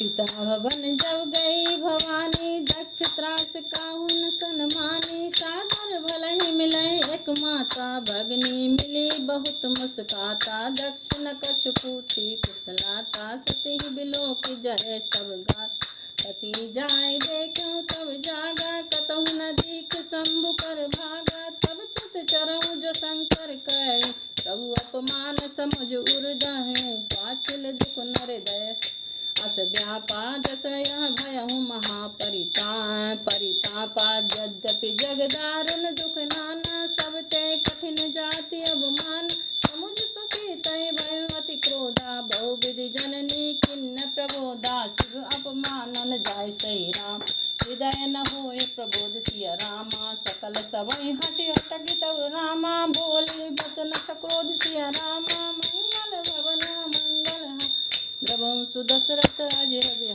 पिता भवन जब गई भवानी, दक्ष त्रास काहुन सनमानी। सादर भलहि मिलै एक माता, भगनी मिली बहुत मुस्काता। दक्ष न कछु पूछी कुशलाता, सती बिलोक जय सब गात। पति जाय देखूं तब जागा, कतहु न दीख शंभु कर भागा। तब चित चरऊ जो शंकर कह, प्रभु अपमान समुझ उर्दहु। पाछिल दुख नर दय अस व्यापा, जस यह भयहु परितापा। यद्यपि जग दारुण दुख नाना, सब ते कठिन जाति अवमान। समुझ सुसी तय भय अति क्रोधा, बहुविधि जननी किन्न प्रबोधा। शिव अपमानन जाय सही राम, हृदय न होए प्रबोध सिया रामा। सकल सबहि हटि अटकी तब रामा, बोली बचन सक्रोध सिया रामा। मंगल भवन मंगल द्रवहु सुदशरथ अजर